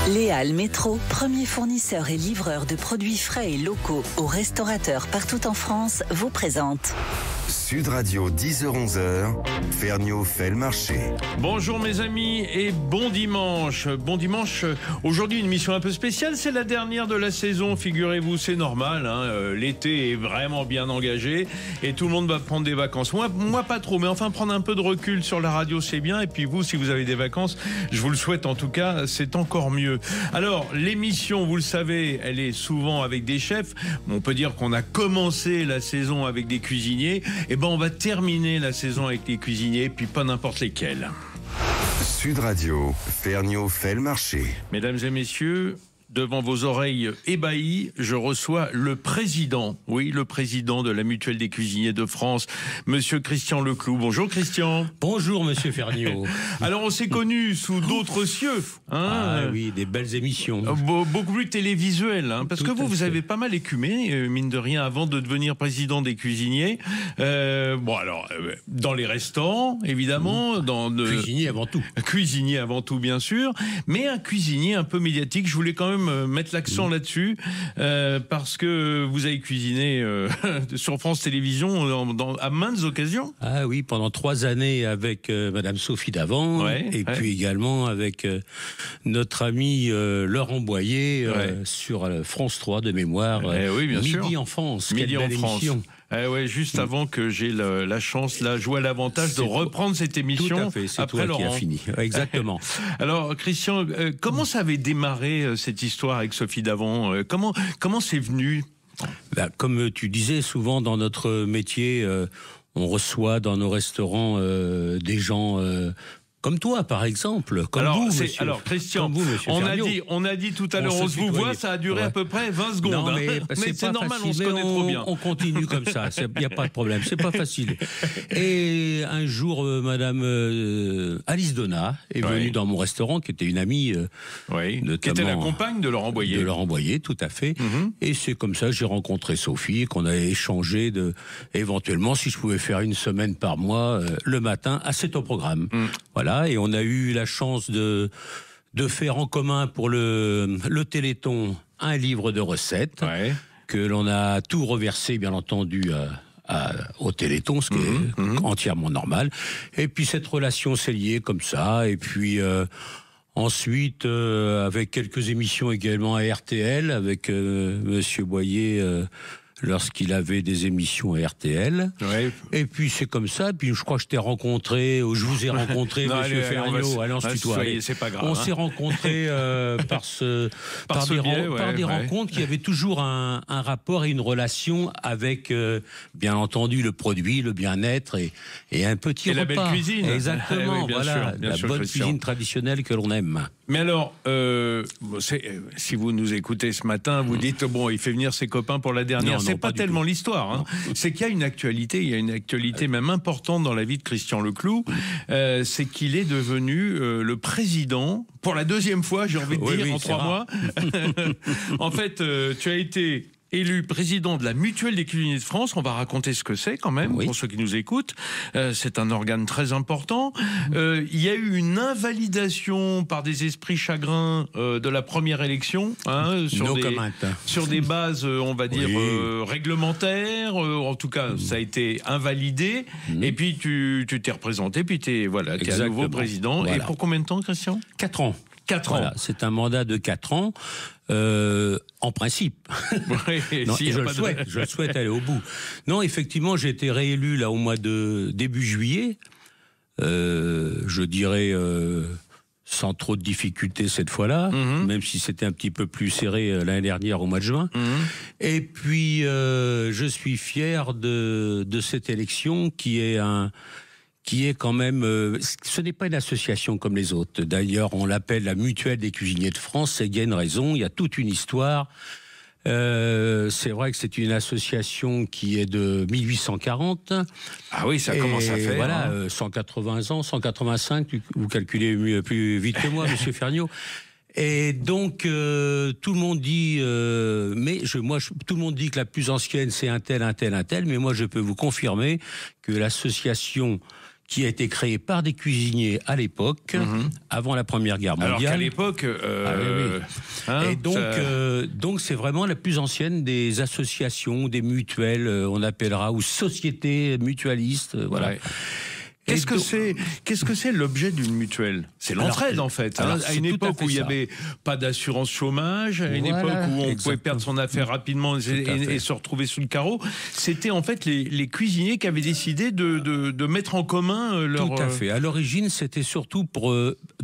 Léal Métro, premier fournisseur et livreur de produits frais et locaux aux restaurateurs partout en France, vous présente Sud Radio, 10h-11h, Ferniaud fait le marché. Bonjour mes amis et bon dimanche. Bon dimanche, aujourd'hui une mission un peu spéciale, c'est la dernière de la saison, figurez-vous, c'est normal, hein, l'été est vraiment bien engagé et tout le monde va prendre des vacances. Moi pas trop, mais enfin prendre un peu de recul sur la radio c'est bien, et puis vous, si vous avez des vacances, je vous le souhaite en tout cas, c'est encore mieux. Alors l'émission, vous le savez, elle est souvent avec des chefs, on peut dire qu'on a commencé la saison avec des cuisiniers, et ben on va terminer la saison avec les cuisiniers, puis pas n'importe lesquels. Sud Radio, Ferniaud fait le marché. Mesdames et messieurs, devant vos oreilles ébahies, je reçois le président, oui, le président de la Mutuelle des cuisiniers de France, monsieur Christian Leclou. Bonjour Christian. Bonjour monsieur Ferniaud. Alors on s'est connus sous d'autres cieux. Hein, ah oui, des belles émissions. Beaucoup plus télévisuelles, hein, parce que vous avez pas mal écumé, mine de rien, avant de devenir président des cuisiniers. Dans les restaurants, évidemment. Cuisinier avant tout. Cuisinier avant tout, bien sûr. Mais un cuisinier un peu médiatique, je voulais quand même mettre l'accent là-dessus, parce que vous avez cuisiné sur France Télévisions à maintes occasions. Ah oui, pendant 3 années avec Madame Sophie Davant, puis également avec notre ami Laurent Boyer sur France 3 de mémoire, Midi sûr. En France. Midi en France. Émission. Juste avant que j'ai la chance, la joie, l'avantage de reprendre cette émission. Tout à fait, c'est après toi qui as fini. Exactement. Alors Christian, comment ça avait démarré cette histoire avec Sophie Davant? Comment c'est venu? Comme tu disais, souvent dans notre métier, on reçoit dans nos restaurants des gens... comme toi, par exemple. Alors, Christian, on a dit tout à l'heure, on se vous voit, ça a duré à peu près 20 secondes. Non, mais c'est normal, on se connaît trop bien. On continue comme ça, il n'y a pas de problème, c'est pas facile. Et un jour, Madame Alice Donat est venue dans mon restaurant, qui était une amie, qui était la compagne de Laurent Boyer. De Laurent Boyer, tout à fait. Et c'est comme ça que j'ai rencontré Sophie, qu'on a échangé éventuellement si je pouvais faire une semaine par mois, le matin, à 7 au programme. Voilà, et on a eu la chance de faire en commun pour le Téléthon un livre de recettes que l'on a tout reversé, bien entendu, au Téléthon, ce qui est entièrement normal. Et puis cette relation s'est liée comme ça, et puis ensuite avec quelques émissions également à RTL, avec Monsieur Boyer... lorsqu'il avait des émissions à RTL. Et puis c'est comme ça, puis je crois que je t'ai rencontré, ou je vous ai rencontré, monsieur Ferniaud, allez, on se tutoie. C'est pas grave. On s'est rencontrés par des rencontres qui avaient toujours un rapport et une relation avec, bien entendu, le produit, le bien-être et un petit repas. Et la belle cuisine. Exactement, bien sûr, bonne cuisine traditionnelle que l'on aime. Mais alors, si vous nous écoutez ce matin, vous dites, il fait venir ses copains pour la dernière. C'est pas tellement l'histoire, hein. C'est qu'il y a une actualité, même importante dans la vie de Christian Leclou, c'est qu'il est devenu le président, pour la 2e fois, j'ai envie de dire, en 3 mois. En fait, tu as été élu président de la Mutuelle des cuisiniers de France. On va raconter ce que c'est quand même, pour ceux qui nous écoutent. C'est un organe très important. Il y a eu une invalidation par des esprits chagrins de la première élection, sur des bases, on va dire, réglementaires. En tout cas, ça a été invalidé. Et puis tu t'es représenté, puis tu es à nouveau président. Voilà. Et pour combien de temps, Christian? 4 ans. 4 ans. C'est un mandat de 4 ans. En principe. Je le souhaite aller au bout. Non, effectivement, j'ai été réélu là au mois de début juillet. Je dirais sans trop de difficultés cette fois-là, même si c'était un petit peu plus serré l'année dernière au mois de juin. Et puis, je suis fier de cette élection qui est quand même... ce n'est pas une association comme les autres. D'ailleurs, on l'appelle la Mutuelle des cuisiniers de France. C'est qu'il y a une raison, il y a toute une histoire. C'est vrai que c'est une association qui est de 1840. Ah oui, ça commence à faire. Voilà, 180 ans, 185, vous calculez mieux, plus vite que moi, monsieur Ferniaud. Et donc, tout le monde dit, tout le monde dit que la plus ancienne, c'est un tel, mais moi, je peux vous confirmer que l'association qui a été créé par des cuisiniers à l'époque, avant la Première Guerre mondiale. Alors qu'à l'époque... et donc c'est vraiment la plus ancienne des associations, des mutuelles, on appellera, ou sociétés mutualistes, voilà. Ouais. Qu'est-ce que c'est l'objet d'une mutuelle? C'est l'entraide en fait. À une époque où il n'y avait pas d'assurance chômage, à une époque où on pouvait perdre son affaire rapidement et se retrouver sous le carreau, c'était en fait les cuisiniers qui avaient décidé de mettre en commun leur... Tout à fait. À l'origine, c'était surtout pour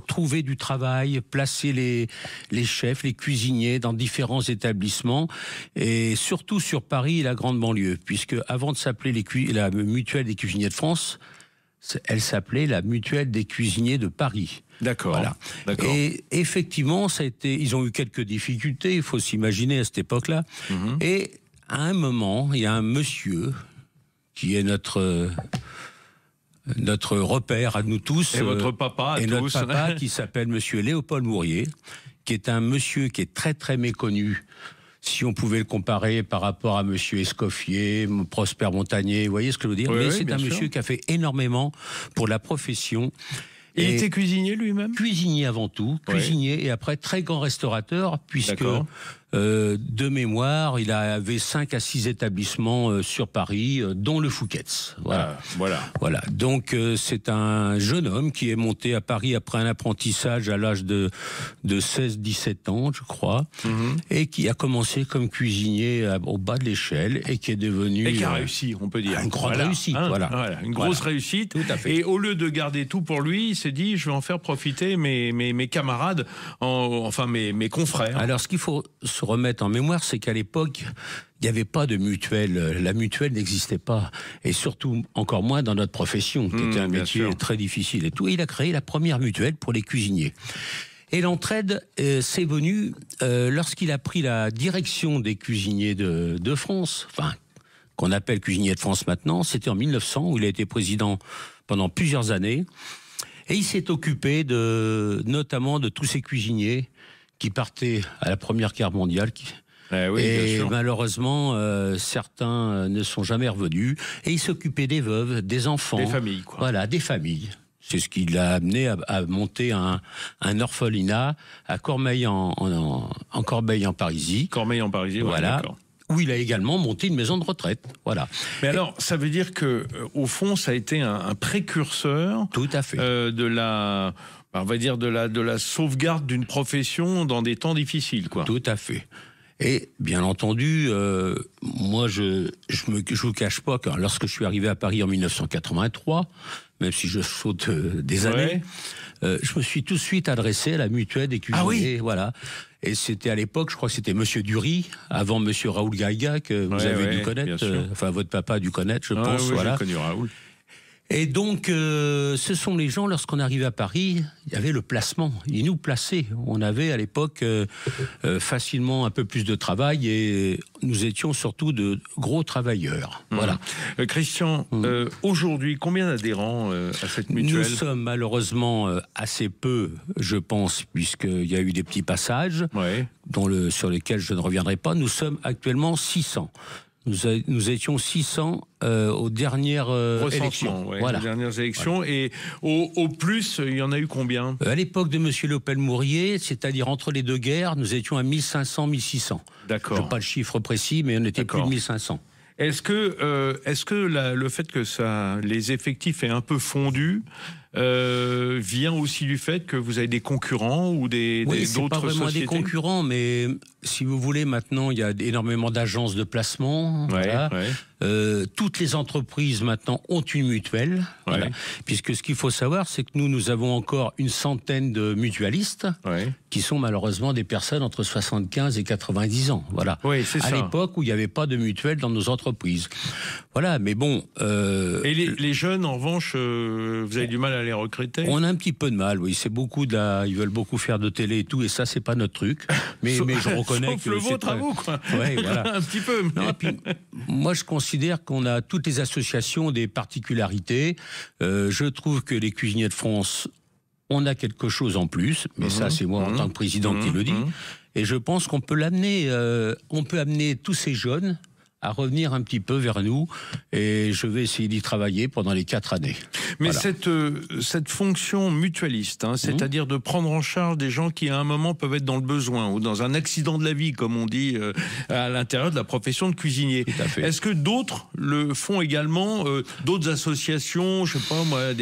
trouver du travail, placer les chefs, les cuisiniers dans différents établissements, et surtout sur Paris et la grande banlieue, puisque avant de s'appeler la mutuelle des cuisiniers de France, elle s'appelait la mutuelle des cuisiniers de Paris. D'accord. Voilà. Et effectivement, ils ont eu quelques difficultés, il faut s'imaginer à cette époque-là. Et à un moment, il y a un monsieur qui est notre repère à nous tous. Et votre papa à tous. Notre papa qui s'appelle monsieur Léopold Mourier, qui est un monsieur qui est très très méconnu. Si on pouvait le comparer par rapport à monsieur Escoffier, Prosper Montagnier, vous voyez ce que je veux dire? Oui, mais oui, c'est un monsieur qui a fait énormément pour la profession. Il était cuisinier lui-même? Cuisinier avant tout, cuisinier, et après très grand restaurateur, puisque de mémoire, il avait 5 à 6 établissements sur Paris, dont le Fouquet's. Voilà. Donc c'est un jeune homme qui est monté à Paris après un apprentissage à l'âge de 16-17 ans, je crois, et qui a commencé comme cuisinier au bas de l'échelle et qui est devenu... Et qui a réussi, on peut dire. Une grande réussite, une grosse réussite. Tout à fait. Et au lieu de garder tout pour lui, il s'est dit, je vais en faire profiter mes camarades, mes confrères. Alors ce qu'il faut se remettre en mémoire, c'est qu'à l'époque, il n'y avait pas de mutuelle. La mutuelle n'existait pas. Et surtout, encore moins dans notre profession, qui était un métier très difficile et tout. Et il a créé la première mutuelle pour les cuisiniers. Et l'entraide, c'est venu lorsqu'il a pris la direction des cuisiniers de France, qu'on appelle cuisinier de France maintenant. C'était en 1900, où il a été président pendant plusieurs années. Et il s'est occupé notamment de tous ces cuisiniers qui partaient à la Première Guerre mondiale. Et malheureusement, certains ne sont jamais revenus. Et il s'occupait des veuves, des enfants. Des familles, quoi. Voilà, des familles. C'est ce qui l'a amené à monter un orphelinat à Cormeilles en Parisis. Cormeilles en Parisis, voilà. D'accord. Où il a également monté une maison de retraite. Voilà. Mais alors, ça veut dire que, au fond, ça a été un précurseur. Tout à fait. De la sauvegarde d'une profession dans des temps difficiles, quoi. Tout à fait. Et bien entendu, moi, je vous cache pas que lorsque je suis arrivé à Paris en 1983, même si je saute des années, je me suis tout de suite adressé à la mutuelle des cuisiniers. Ah oui. Voilà. Et c'était à l'époque, je crois que c'était monsieur Dury, avant monsieur Raoul Gaïga, que vous avez dû connaître, votre papa a dû connaître, je pense. Oui, j'ai connu Raoul. Et donc, ce sont les gens, lorsqu'on arrivait à Paris, il y avait le placement. Ils nous plaçaient. On avait à l'époque facilement un peu plus de travail et nous étions surtout de gros travailleurs. Voilà. Christian, aujourd'hui, combien d'adhérents à cette mutuelle? Nous sommes malheureusement assez peu, je pense, puisqu'il y a eu des petits passages sur lesquels je ne reviendrai pas. Nous sommes actuellement 600. Nous étions 600 aux dernières élections. Voilà. Les dernières élections. Voilà. Et au plus, il y en a eu combien? À l'époque de M. Léopold Mourier, c'est-à-dire entre les deux guerres, nous étions à 1500, 1600. D'accord. Je n'ai pas le chiffre précis, mais on était plus de 1500. Est-ce que le fait que les effectifs aient un peu fondu vient aussi du fait que vous avez des concurrents ou d'autres sociétés? C'est pas vraiment des concurrents, mais si vous voulez, maintenant, il y a énormément d'agences de placement. Toutes les entreprises, maintenant, ont une mutuelle. Voilà. Puisque ce qu'il faut savoir, c'est que nous avons encore une centaine de mutualistes qui sont malheureusement des personnes entre 75 et 90 ans. Voilà. À l'époque où il n'y avait pas de mutuelle dans nos entreprises. Voilà, mais bon... Et les jeunes, en revanche, vous avez du mal à les recruter? On a un petit peu de mal, oui. C'est beaucoup ils veulent beaucoup faire de télé et tout, et ça, c'est pas notre truc. Mais je reconnais que le vôtre à vous, quoi. Voilà. Un petit peu. Non, puis, moi, je considère qu'on a toutes les associations des particularités. Je trouve que les cuisiniers de France, on a quelque chose en plus, mais ça, c'est moi en tant que président qui le dit. Et je pense qu'on peut l'amener, on peut amener tous ces jeunes à revenir un petit peu vers nous, et je vais essayer d'y travailler pendant les 4 années. Mais voilà. cette fonction mutualiste, c'est-à-dire de prendre en charge des gens qui à un moment peuvent être dans le besoin ou dans un accident de la vie, comme on dit à l'intérieur de la profession de cuisinier. Tout à fait. Est-ce que d'autres le font également, d'autres associations, je sais pas moi,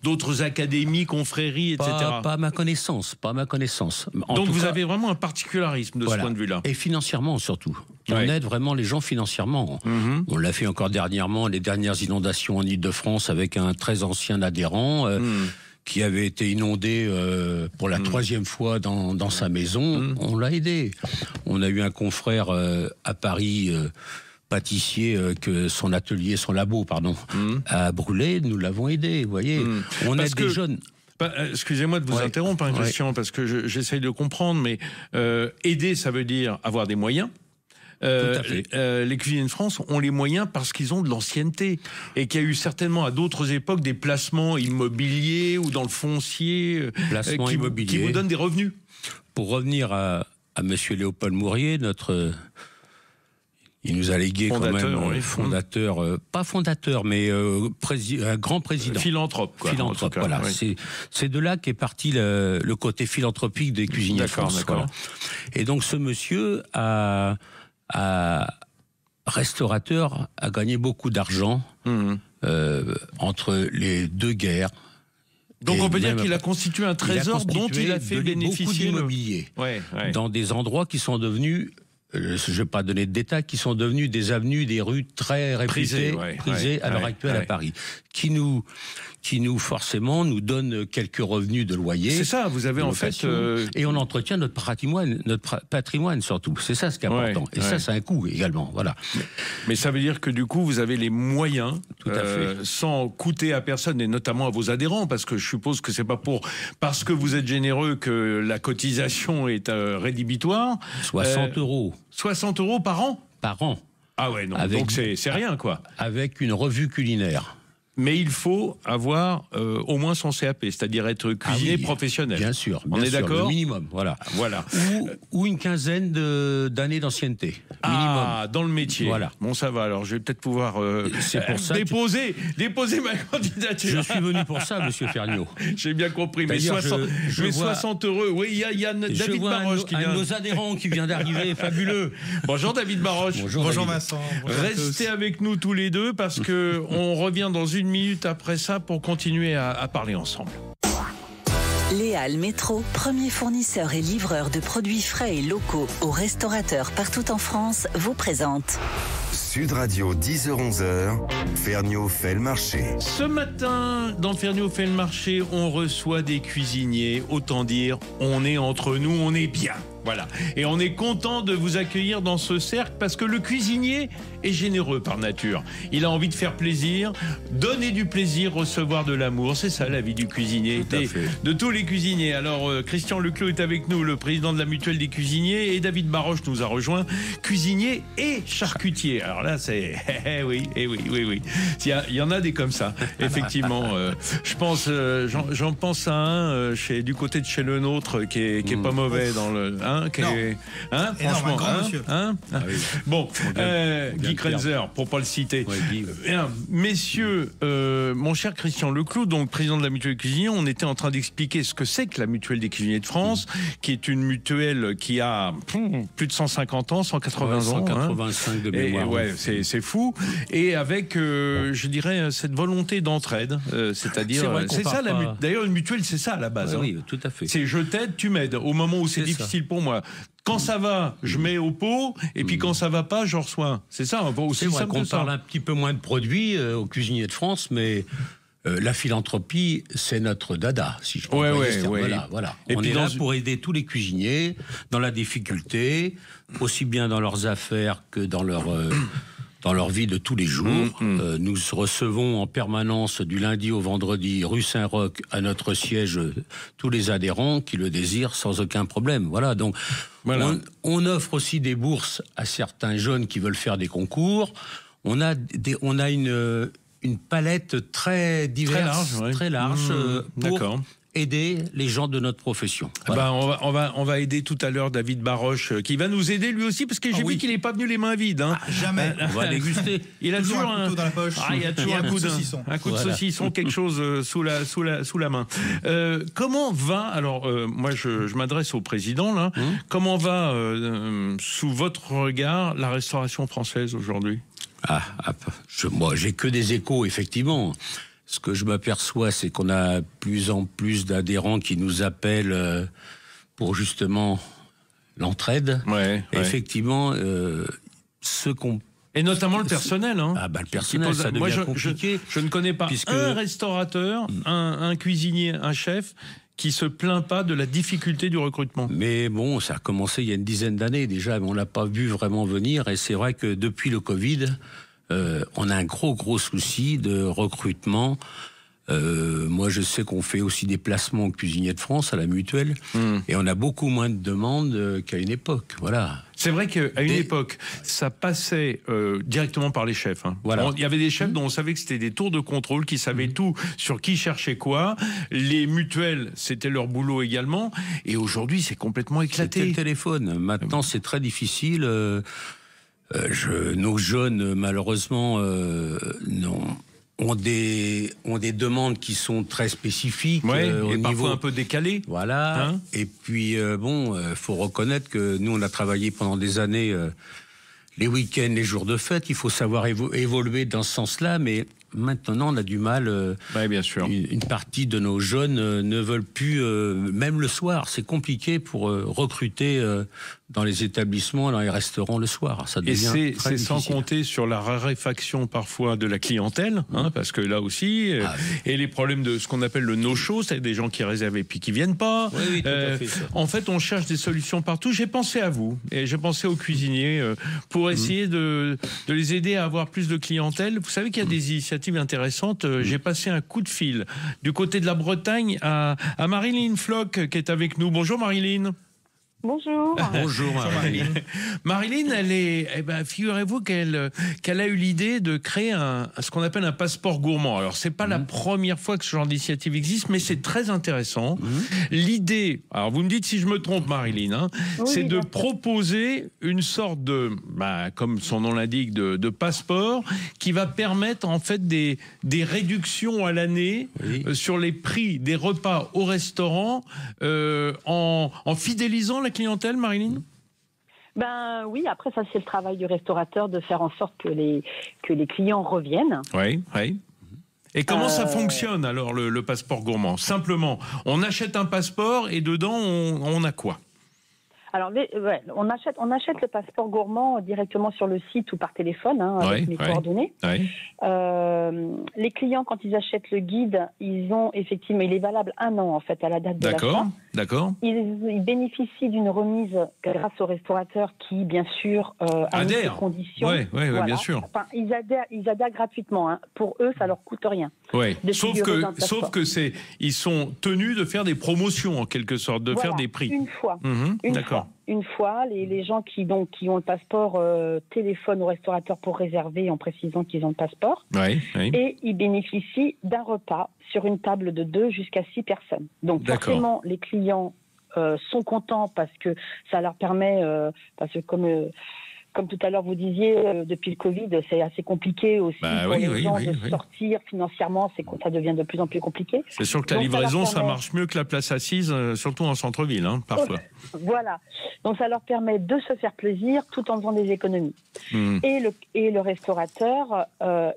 d'autres académies, confréries, etc. Pas à ma connaissance, Donc vous avez vraiment un particularisme de ce point de vue-là. Et financièrement surtout. On aide vraiment les gens financièrement. On l'a fait encore dernièrement, les dernières inondations en Île-de-France, avec un très ancien adhérent qui avait été inondé pour la 3e fois dans sa maison. On l'a aidé. On a eu un confrère à Paris, pâtissier, que son labo, a brûlé. Nous l'avons aidé, vous voyez. On aide des jeunes. Excusez-moi de vous interrompre, Christian, parce que j'essaye de comprendre, mais aider, ça veut dire avoir des moyens. Les cuisiniers de France ont les moyens parce qu'ils ont de l'ancienneté et qu'il y a eu certainement à d'autres époques des placements immobiliers ou dans le foncier qui vous donnent des revenus. Pour revenir à Monsieur Léopold Mourier, il nous a légué fondateur, quand même fondateur, pas fondateur, mais un grand président. Philanthrope, quoi. Philanthrope, voilà. Oui. C'est de là qu'est parti le côté philanthropique des cuisiniers de France. Voilà. Et donc ce monsieur restaurateur a gagné beaucoup d'argent entre les 2 guerres. Donc on peut dire qu'il a constitué un trésor dont il a fait bénéficier beaucoup d'immobilier dans des endroits qui sont devenus, je ne vais pas donner de détails, qui sont devenus des avenues, des rues très réputées, prisées à l'heure actuelle à Paris, qui nous forcément nous donne quelques revenus de loyer. C'est ça, vous avez en fait... Et on entretient notre patrimoine surtout. C'est ça ce qui est important. Et ça, c'est un coût également. Voilà. Mais ça veut dire que du coup, vous avez les moyens, tout à fait, sans coûter à personne, et notamment à vos adhérents, parce que je suppose que c'est pas parce que vous êtes généreux que la cotisation est rédhibitoire. 60 euros. 60 euros par an ? Par an. Ah ouais, non, donc c'est rien, quoi. Avec une revue culinaire. Mais il faut avoir au moins son CAP, c'est-à-dire être cuisinier professionnel. Bien sûr, on est d'accord. Le minimum, voilà. Ou une quinzaine d'années d'ancienneté. Ah, dans le métier. Voilà. Bon, ça va. Alors, je vais peut-être pouvoir déposer ma candidature. Je suis venu pour ça, Monsieur Ferniaud. J'ai bien compris. Mais 60 euros. Oui, il y a David Baroche qui vient. Un de nos adhérents qui vient d'arriver, fabuleux. Bonjour David Baroche. Bonjour Vincent. Restez avec nous tous les deux parce que on revient dans une minute après ça pour continuer à parler ensemble. Les Halles Métro, premier fournisseur et livreur de produits frais et locaux aux restaurateurs partout en France, vous présente Sud Radio 10h-11h, Ferniaud fait le marché. Ce matin, dans Ferniaud fait le marché, on reçoit des cuisiniers. Autant dire, on est entre nous, on est bien. Voilà. Et on est content de vous accueillir dans ce cercle parce que le cuisinier est généreux par nature. Il a envie de faire plaisir, donner du plaisir, recevoir de l'amour. C'est ça la vie du cuisinier, de tous les cuisiniers. Alors Christian Leclos est avec nous, le président de la Mutuelle des cuisiniers, et David Baroche nous a rejoint, cuisinier et charcutier. Alors là, c'est oui. Il y en a des comme ça, effectivement. Je pense, j'en pense à un du côté de chez le nôtre qui est pas mauvais dans le. Franchement, Bon, Guy Krenzer, pour pas le citer. Messieurs, mon cher Christian Leclos, donc président de la Mutuelle des cuisiniers, on était en train d'expliquer ce que c'est que la Mutuelle des cuisiniers de France, qui est une mutuelle qui a plus de 150 ans, 180 ans. 185 de mémoire. C'est fou. Et avec, je dirais, cette volonté d'entraide, c'est-à-dire, c'est ça la mutuelle. D'ailleurs, une mutuelle, c'est ça à la base. Oui, tout à fait. C'est je t'aide, tu m'aides. Au moment où c'est difficile pour moi. Quand ça va, je mets au pot, et puis quand ça va pas, je reçois. C'est ça, c'est vrai qu'on parle un petit peu moins de produits aux cuisiniers de France, mais la philanthropie, c'est notre dada, si je peux dire. Voilà. Et on est là pour aider tous les cuisiniers dans la difficulté, aussi bien dans leurs affaires que dans leur vie de tous les jours. Nous recevons en permanence du lundi au vendredi rue Saint-Roch à notre siège tous les adhérents qui le désirent sans aucun problème. Voilà, donc on offre aussi des bourses à certains jeunes qui veulent faire des concours. On a une palette très diverse, très large pour aider les gens de notre profession. Voilà. On va aider tout à l'heure David Baroche, qui va nous aider lui aussi, parce que j'ai vu qu'il n'est pas venu les mains vides. Hein. Jamais. On va déguster. Il a toujours un couteau dans la poche. Il y a toujours un coup de saucisson, quelque chose sous la main. Comment va, alors moi je m'adresse au président là, comment va sous votre regard la restauration française aujourd'hui? Moi j'ai que des échos, effectivement. Ce que je m'aperçois, c'est qu'on a plus en plus d'adhérents qui nous appellent pour justement l'entraide. Ouais. Effectivement, ceux qu'on... Et notamment le personnel. Hein. Le personnel, ça devient compliqué. Je ne connais pas un restaurateur, un cuisinier, un chef qui se plaint pas de la difficulté du recrutement. Mais bon, ça a commencé il y a une dizaine d'années déjà, mais on l'a pas vu vraiment venir. Et c'est vrai que depuis le Covid... on a un gros souci de recrutement. Moi, je sais qu'on fait aussi des placements aux cuisiniers de France à la Mutuelle, et on a beaucoup moins de demandes qu'à une époque. Voilà. C'est vrai qu'à une époque, ça passait directement par les chefs. Hein. Voilà. Il y avait des chefs dont on savait que c'était des tours de contrôle, qui savaient tout sur qui cherchait quoi. Les mutuelles, c'était leur boulot également. Et aujourd'hui, c'est complètement éclaté. C'était le téléphone. Maintenant, c'est très difficile. Nos jeunes, malheureusement, ont des demandes qui sont très spécifiques. Et parfois un peu décalées. Voilà. Hein, et puis, faut reconnaître que nous, on a travaillé pendant des années les week-ends, les jours de fête. Il faut savoir évoluer dans ce sens-là, mais maintenant, on a du mal. Bien sûr. Une partie de nos jeunes ne veulent plus, même le soir. C'est compliqué pour recruter dans les établissements, dans les restaurants le soir. Ça devient très difficile. C'est sans compter sur la raréfaction parfois de la clientèle, parce que là aussi, et les problèmes de ce qu'on appelle le no-show, c'est des gens qui réservent et puis qui viennent pas. Oui, tout à fait, ça. En fait, on cherche des solutions partout. J'ai pensé à vous et j'ai pensé aux cuisiniers pour essayer de les aider à avoir plus de clientèle. Vous savez qu'il y a des initiatives intéressantes. J'ai passé un coup de fil du côté de la Bretagne à Marilyn Floch qui est avec nous. Bonjour Marilyn. Bonjour. Bonjour Marilyn. Marilyn, figurez-vous qu'elle a eu l'idée de créer ce qu'on appelle un passeport gourmand. Alors c'est pas la première fois que ce genre d'initiative existe, mais c'est très intéressant. L'idée, alors vous me dites si je me trompe Marilyn, c'est de proposer une sorte de, comme son nom l'indique, de passeport qui va permettre en fait des réductions à l'année sur les prix des repas au restaurant en fidélisant la clientèle, Marilyn? Oui, après ça c'est le travail du restaurateur de faire en sorte que les clients reviennent. Oui. Et comment ça fonctionne alors le passeport gourmand? Simplement, on achète un passeport et dedans on a quoi? Alors, on achète le passeport gourmand directement sur le site ou par téléphone, avec mes coordonnées. Les clients, quand ils achètent le guide, il est valable 1 an en fait à la date de l'achat. D'accord. Ils bénéficient d'une remise grâce au restaurateur qui, bien sûr, a des conditions. Oui, bien sûr. Enfin, ils adhèrent gratuitement. Pour eux, ça leur coûte rien. Ouais. Sauf que ils sont tenus de faire des promotions en quelque sorte, de faire des prix. Une fois. D'accord. Une fois, les gens qui ont le passeport téléphonent au restaurateur pour réserver en précisant qu'ils ont le passeport. Et ils bénéficient d'un repas sur une table de 2 jusqu'à 6 personnes. Donc forcément, les clients sont contents parce que ça leur permet, parce que comme tout à l'heure vous disiez, depuis le Covid, c'est assez compliqué aussi pour les gens de sortir financièrement, ça devient de plus en plus compliqué. C'est sûr que la livraison, ça marche mieux que la place assise, surtout en centre-ville, parfois. Voilà. Donc ça leur permet de se faire plaisir tout en faisant des économies. Et le restaurateur,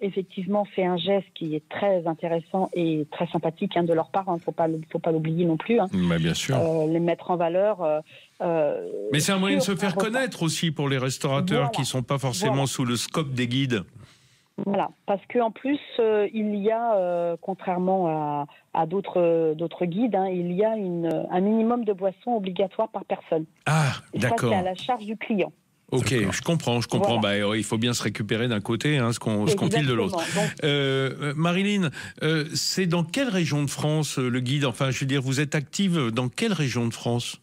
effectivement, fait un geste qui est très intéressant et très sympathique de leur part. Faut pas l'oublier non plus. Bien sûr. Les mettre en valeur. Mais c'est un moyen de se faire connaître aussi pour les restaurateurs qui ne sont pas forcément sous le scope des guides. Voilà, parce qu'en plus, il y a, contrairement à d'autres guides, il y a un minimum de boissons obligatoire par personne. Ah, d'accord. Ça, c'est à la charge du client. Ok, je comprends. Voilà. Il faut bien se récupérer d'un côté, ce qu'on file de l'autre. Marilyn, c'est dans quelle région de France le guide? Enfin, je veux dire, vous êtes active dans quelle région de France?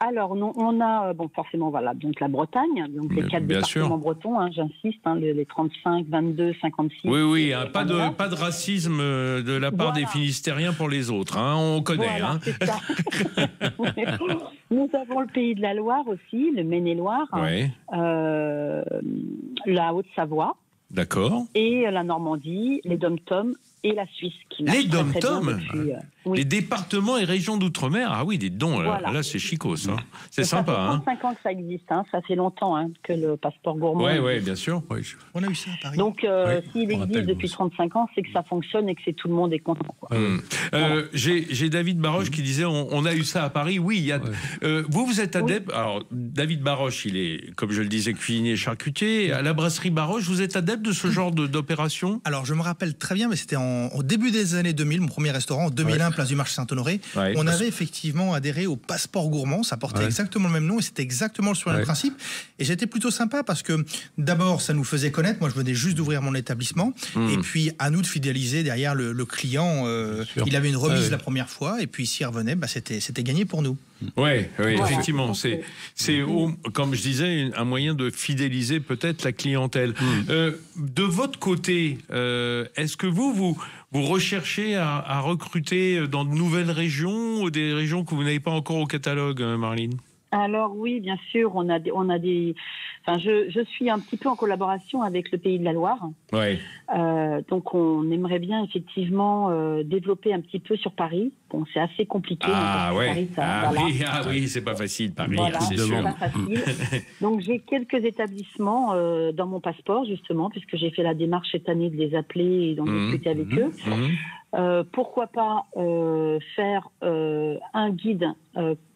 Alors, on a, forcément, voilà, donc la Bretagne, donc les 4 départements bretons, j'insiste, les 35, 22, 56. Oui, pas de racisme de la part des Finistériens pour les autres, on connaît. Voilà, c'est ça. Nous avons le Pays de la Loire aussi, le Maine-et-Loire, la Haute-Savoie. D'accord. Et la Normandie, les DOM-TOM et la Suisse. Les DOM-TOM Les départements et régions d'outre-mer. Ah oui, dites donc, là c'est chicos. C'est sympa. Ça fait 35 ans que ça existe. Ça fait longtemps que le passeport gourmand. Oui, bien sûr. On a eu ça à Paris. Donc, s'il existe depuis 35 ans, c'est que ça fonctionne et que tout le monde est content. J'ai David Baroche qui disait on a eu ça à Paris. Oui, il y a. Vous êtes adepte. Alors, David Baroche, il est, comme je le disais, cuisinier charcutier. À la brasserie Baroche, vous êtes adepte de ce genre d'opération? Alors, je me rappelle très bien, mais c'était au début des années 2000, mon premier restaurant, en 2001, place du marché Saint-Honoré. On avait effectivement adhéré au passeport gourmand. Ça portait exactement le même nom et c'était exactement sur le même principe. Et j'étais plutôt sympa parce que d'abord, ça nous faisait connaître. Moi, je venais juste d'ouvrir mon établissement. Et puis, à nous de fidéliser derrière le client. Il avait une remise la première fois et puis s'il revenait, c'était gagné pour nous. Oui, effectivement. C'est comme je disais, un moyen de fidéliser peut-être la clientèle. De votre côté, est-ce que vous recherchez à recruter dans de nouvelles régions ou des régions que vous n'avez pas encore au catalogue, Marlene? Alors oui, bien sûr, on a des. Enfin, je suis un petit peu en collaboration avec le Pays de la Loire. Donc, on aimerait bien effectivement développer un petit peu sur Paris. Bon, c'est assez compliqué. Paris, oui, c'est pas facile Paris. C'est pas facile. Donc, j'ai quelques établissements dans mon passeport justement, puisque j'ai fait la démarche cette année de les appeler et d'en discuter avec eux. Pourquoi pas faire un guide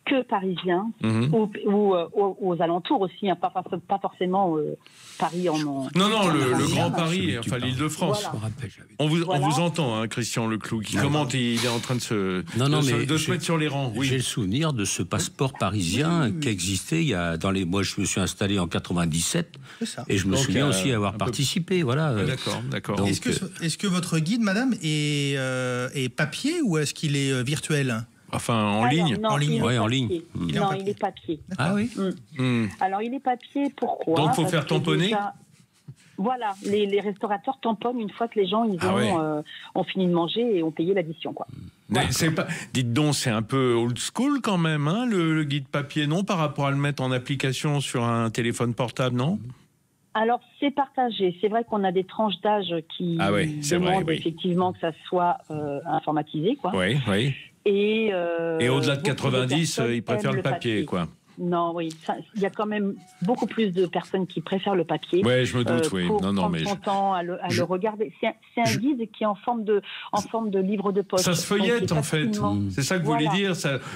que parisien ou aux alentours aussi, pas forcément Paris en... Non, le Grand Paris, enfin l'Île-de-France. On vous entend, Christian Leclou, qui commente, il est en train de se mettre sur les rangs. J'ai le souvenir de ce passeport parisien qui existait moi je me suis installé en 97 et je me souviens aussi avoir participé. D'accord. Est-ce que votre guide, madame, est papier ou est-ce qu'il est virtuel? Enfin, en ligne. Non, en ligne. Non, il est papier. Ah oui. Alors, il est papier, pourquoi? Donc, il faut faire tamponner. Voilà, les restaurateurs tamponnent une fois que les gens ont fini de manger et ont payé l'addition, quoi. Dites donc, c'est un peu old school quand même, le guide papier, non, par rapport à le mettre en application sur un téléphone portable, non? Alors, c'est partagé. C'est vrai qu'on a des tranches d'âge qui demandent effectivement que ça soit informatisé, quoi. Oui. Et au-delà de 90, ils préfèrent le papier, quoi. Non, oui. Il y a quand même beaucoup plus de personnes qui préfèrent le papier. Oui, je me doute, oui. Pour prendre son temps à le regarder. C'est un guide qui est en forme de livre de poche. Ça se feuillette, en fait. C'est ça que vous voulez dire.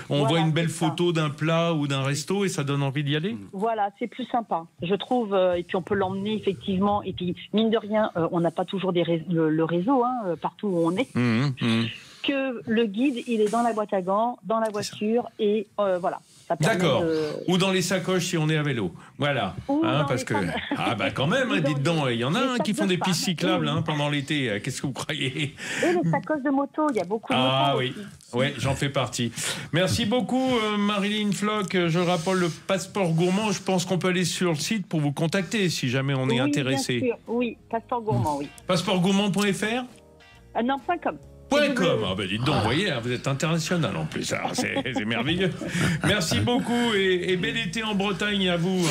On voit une belle photo d'un plat ou d'un resto et ça donne envie d'y aller. Voilà, c'est plus sympa, je trouve. Et puis, on peut l'emmener, effectivement. Et puis, mine de rien, on n'a pas toujours le réseau, partout où on est. Que le guide, il est dans la boîte à gants, dans la voiture, et voilà. D'accord. Ou dans les sacoches si on est à vélo. Voilà. Parce que quand même, dites donc, il y en a qui font des pistes cyclables pendant l'été. Qu'est-ce que vous croyez? Et les sacoches de moto, il y a beaucoup de motos. Ah oui. Oui, j'en fais partie. Merci beaucoup, Marilyn Floch. Je rappelle le passeport gourmand. Je pense qu'on peut aller sur le site pour vous contacter si jamais on est intéressé. Bien sûr. Oui, passeport gourmand, oui. Passeportgourmand.fr? Non, .com. .com. Dites donc, vous voyez, vous êtes international en plus. C'est merveilleux. Merci beaucoup et bel été en Bretagne à vous,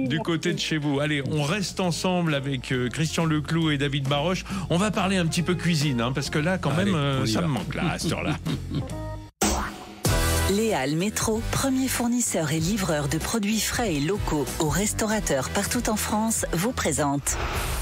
du côté de chez vous. Allez, on reste ensemble avec Christian Leclou et David Baroche. On va parler un petit peu cuisine, parce que là, quand même, ça me manque là, à cette heure-là. Léal Métro, premier fournisseur et livreur de produits frais et locaux aux restaurateurs partout en France, vous présente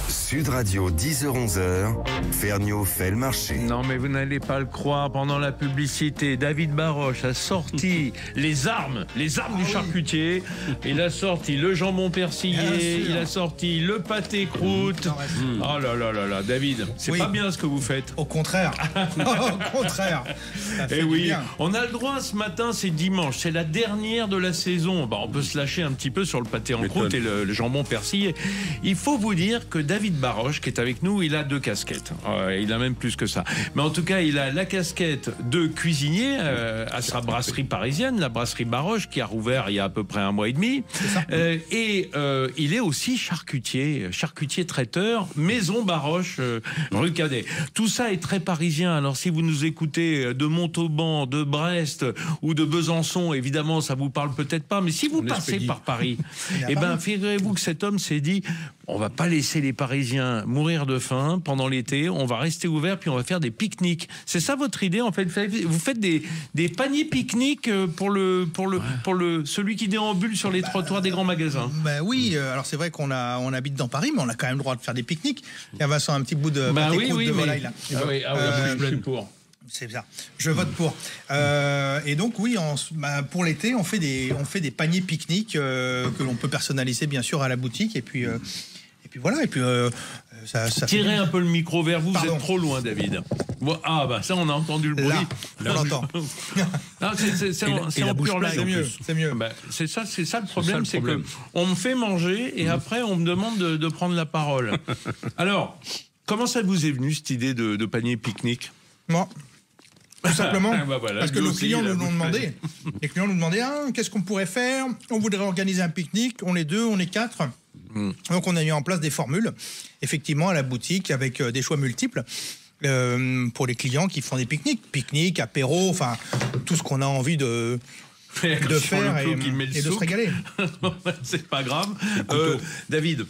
Sud Radio, 10h-11h, Ferniaud fait le marché. Non, mais vous n'allez pas le croire, pendant la publicité, David Baroche a sorti les armes du charcutier. Il a sorti le jambon persillé, il a sorti le pâté croûte. Oh là, David, c'est pas bien ce que vous faites. Au contraire. Au contraire. Et oui, on a le droit ce matin, c'est dimanche, c'est la dernière de la saison. On peut se lâcher un petit peu sur le pâté en croûte et le jambon persillé. Il faut vous dire que David David Baroche qui est avec nous. Il a 2 casquettes. Il a même plus que ça. Mais en tout cas, il a la casquette de cuisinier à sa brasserie parisienne, la brasserie Baroche, qui a rouvert il y a à peu près 1 mois et demi. Et il est aussi charcutier traiteur, Maison Baroche, rue Cadet. Tout ça est très parisien. Alors si vous nous écoutez de Montauban, de Brest ou de Besançon, évidemment, ça vous parle peut-être pas. Mais si vous passez par Paris, figurez-vous que cet homme s'est dit, on va pas laisser les Parisiens mourir de faim pendant l'été, on va rester ouvert, puis on va faire des pique-niques. C'est ça votre idée, en fait? Vous faites des paniers pique-niques pour celui qui déambule sur les trottoirs des grands magasins. Oui, alors c'est vrai qu'on habite dans Paris, mais on a quand même le droit de faire des pique-niques. Il y a Vincent, un petit bout de volaille là. Je suis pour. C'est ça. Je vote pour. Et donc oui, pour l'été, on fait des paniers pique-nique que l'on peut personnaliser bien sûr à la boutique. Et puis voilà. Et puis ça tirez un peu le micro vers vous. Pardon. Vous êtes trop loin, David. Ça, on a entendu le bruit. Là, on l'entend. C'est en pur live. C'est mieux. C'est ça le problème, c'est que on me fait manger et après on me demande de prendre la parole. Alors, comment ça vous est venu cette idée de panier pique-nique? Moi. Tout simplement, parce que nos clients nous l'ont demandé. Les clients nous demandaient qu'est-ce qu'on pourrait faire. On voudrait organiser un pique-nique. On est 2, on est 4. Donc on a mis en place des formules, effectivement, à la boutique, avec des choix multiples pour les clients qui font des pique-niques, apéro, enfin tout ce qu'on a envie de faire et de se régaler. C'est pas grave. David,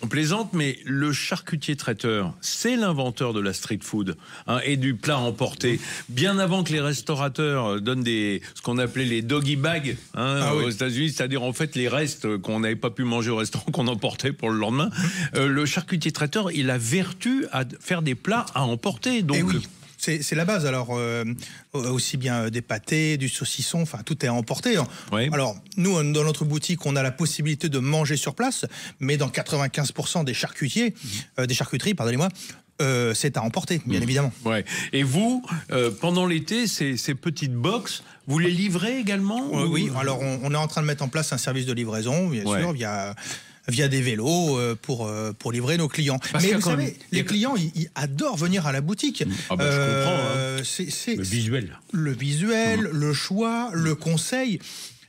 on plaisante, mais le charcutier traiteur, c'est l'inventeur de la street food et du plat emporté. Bien avant que les restaurateurs donnent ce qu'on appelait les doggy bags aux États-Unis, c'est-à-dire en fait les restes qu'on n'avait pas pu manger au restaurant, qu'on emportait pour le lendemain. Le charcutier traiteur, il a vertu à faire des plats à emporter. Donc. C'est la base, alors aussi bien des pâtés, du saucisson, enfin tout est à emporter. Oui. Alors nous, dans notre boutique, on a la possibilité de manger sur place, mais dans 95% des charcuteries, c'est à emporter, bien évidemment. Ouais. Et vous, pendant l'été, ces petites box, vous les livrez également Oui, alors on est en train de mettre en place un service de livraison, bien sûr, via des vélos pour livrer nos clients. Mais vous savez, les clients, ils adorent venir à la boutique. Je comprends. C'est le visuel. Le visuel, le choix, le conseil.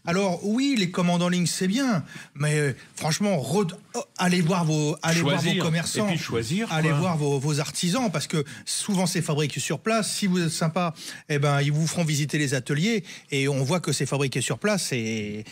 Alors oui, les commandes en ligne, c'est bien, mais franchement, allez voir vos commerçants, et puis choisir, allez voir vos artisans, parce que souvent c'est fabriqué sur place. Si vous êtes sympa, ils vous feront visiter les ateliers, et on voit que c'est fabriqué sur place, et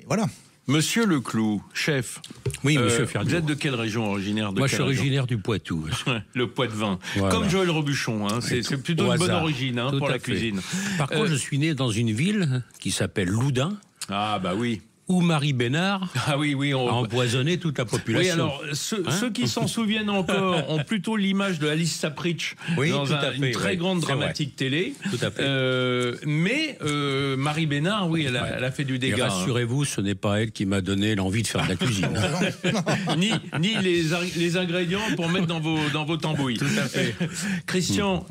voilà. Monsieur Leclou, chef. Oui, monsieur Ferniaud. Vous êtes de quelle région originaire? Moi, je suis originaire du Poitou. Le Poitvin. Voilà. Comme Joël Robuchon. C'est plutôt une bonne origine pour la cuisine. Par contre, je suis né dans une ville qui s'appelle Loudun. Ah, bah oui. Où Marie Bénard a empoisonné toute la population. Oui, alors, ceux qui s'en souviennent encore ont plutôt l'image de Alice Sapritch dans une très grande dramatique télé. Tout à fait. Mais Marie Bénard, elle a fait du dégât. Et rassurez-vous, ce n'est pas elle qui m'a donné l'envie de faire de la cuisine. ni les ingrédients pour mettre dans vos tambouilles. Tout à fait. Christian,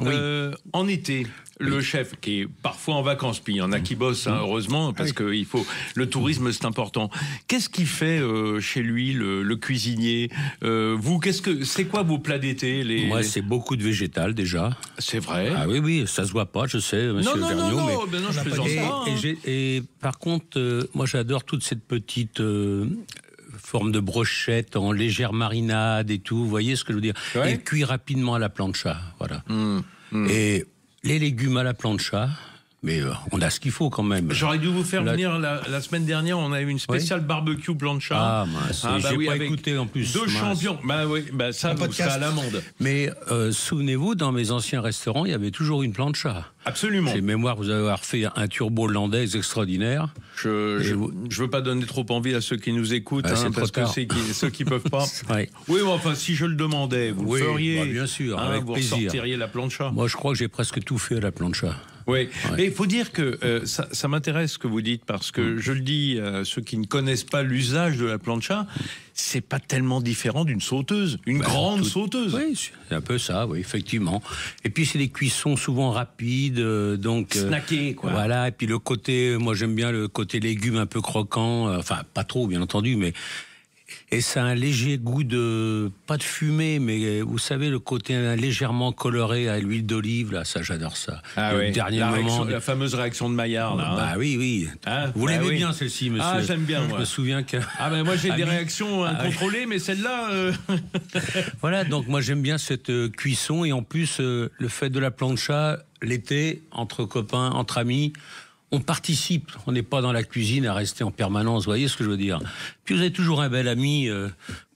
en été, le chef qui est parfois en vacances, puis il y en a qui bossent, heureusement, parce que le tourisme c'est important. Qu'est-ce qu'il fait chez lui, le cuisinier? Vous, c'est quoi vos plats d'été? Moi, c'est beaucoup de végétal déjà. C'est vrai? Ah oui, ça se voit pas, je sais, monsieur Vergniaud. Non, je plaisante pas. Et par contre, moi j'adore toute cette petite forme de brochette en légère marinade et tout. Vous voyez ce que je veux dire? Et cuit rapidement à la plancha, voilà. Et les légumes à la plancha, mais on a ce qu'il faut quand même. J'aurais dû vous faire venir la semaine dernière, on a eu une spéciale barbecue plancha. Ah mince, j'ai pas écouté en plus. 2 champions, ça vous sera à l'amende. Mais souvenez-vous, dans mes anciens restaurants, il y avait toujours une plancha. Absolument. J'ai mémoire, vous avez fait un turbo hollandais extraordinaire. Je veux pas donner trop envie à ceux qui nous écoutent, parce que c'est ceux qui peuvent pas. Oui, enfin, si je le demandais, vous le feriez. Bien sûr, avec vous plaisir. Ressortiriez la plancha. Moi, je crois que j'ai presque tout fait à la plancha. Oui, mais il faut dire que ça m'intéresse ce que vous dites, parce que je le dis à ceux qui ne connaissent pas l'usage de la plancha, c'est pas tellement différent d'une sauteuse, une grande sauteuse. Oui, c'est un peu ça, oui, effectivement. Et puis c'est des cuissons souvent rapides, donc snacké, quoi. Voilà, et puis le côté, moi j'aime bien le côté légumes un peu croquant, enfin pas trop bien entendu, mais Et ça a un léger goût de, pas de fumée, mais vous savez, le côté légèrement coloré à l'huile d'olive, là, ça j'adore ça. Ah oui, la fameuse réaction de Maillard, là. Bah oui. Hein, vous l'aimez bien celle-ci, monsieur? Ah, j'aime bien, moi. Je me souviens que... Ah ben moi j'ai des réactions incontrôlées, mais celle-là... Voilà, donc moi j'aime bien cette cuisson, et en plus, le fait de la plancha, l'été, entre copains, entre amis... On participe, on n'est pas dans la cuisine à rester en permanence, vous voyez ce que je veux dire. Puis vous avez toujours un bel ami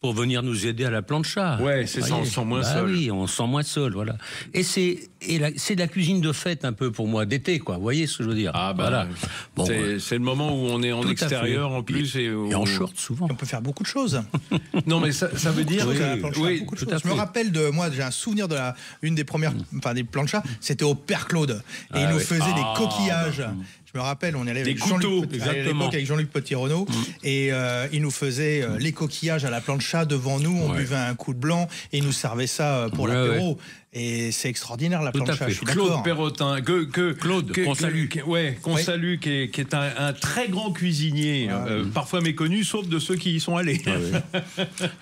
pour venir nous aider à la plancha. Ouais, c'est ça, on se sent moins seul. Oui, on se sent moins seul, voilà. Et c'est de la cuisine de fête un peu pour moi, d'été, quoi. Vous voyez ce que je veux dire. Ah bah voilà. Bon, c'est le moment où on est en extérieur en plus. Et en short souvent. On peut faire beaucoup de choses. Non mais ça veut dire oui, beaucoup de choses. Je me rappelle moi j'ai un souvenir de une des premières, des planchas, c'était au Père Claude. Et il nous faisait des coquillages. Je me rappelle, on y allait avec Jean-Luc Petit-Renaud, et il nous faisait les coquillages à la plancha devant nous, on buvait un coup de blanc, et il nous servait ça pour l'apéro. Ouais. Et c'est extraordinaire la plancha, je suis d'accord. Claude Perrotin, qu'on salue, qui est un très grand cuisinier, parfois méconnu, sauf de ceux qui y sont allés.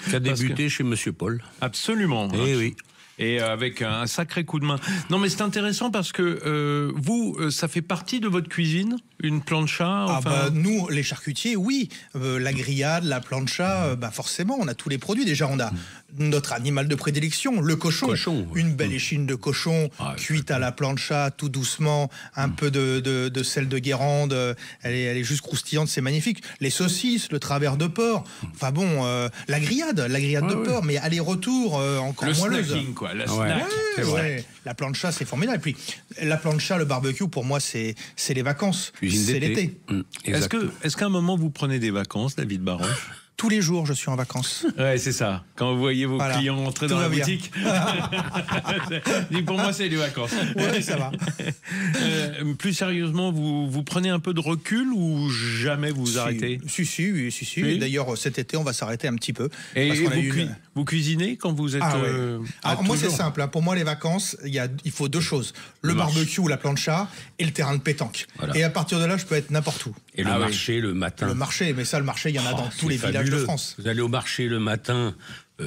Qui a débuté chez Monsieur Paul. Absolument. Eh oui. Et avec un sacré coup de main. Non, mais c'est intéressant parce que vous, ça fait partie de votre cuisine, une plancha. Nous, les charcutiers, oui. La grillade, la plancha, forcément, on a tous les produits. Déjà, on a notre animal de prédilection, le cochon. Une belle échine de cochon cuite à la plancha, tout doucement, un peu de sel de Guérande. Elle est juste croustillante, c'est magnifique. Les saucisses, le travers de porc. Enfin bon, la grillade de porc, mais aller-retour encore moins le snacking, quoi. La snack. La plancha, c'est formidable. Et puis, la plancha, le barbecue, pour moi, c'est les vacances. C'est l'été. Est-ce qu'à un moment, vous prenez des vacances, David Baroche? Tous les jours, je suis en vacances. Ouais, c'est ça. Quand vous voyez vos clients entrer dans la boutique, pour moi, c'est les vacances. Oui, ça va. Plus sérieusement, vous prenez un peu de recul ou jamais vous arrêtez? Si. D'ailleurs, cet été, on va s'arrêter un petit peu. Et vous cuisinez quand vous êtes... moi, c'est simple. Pour moi, les vacances, il faut deux choses. Le barbecue, la plancha et le terrain de pétanque. Voilà. Et à partir de là, je peux être n'importe où. Et le marché, le matin. Le marché, mais ça, le marché, il y en a dans tous les villages de France. Vous allez au marché le matin,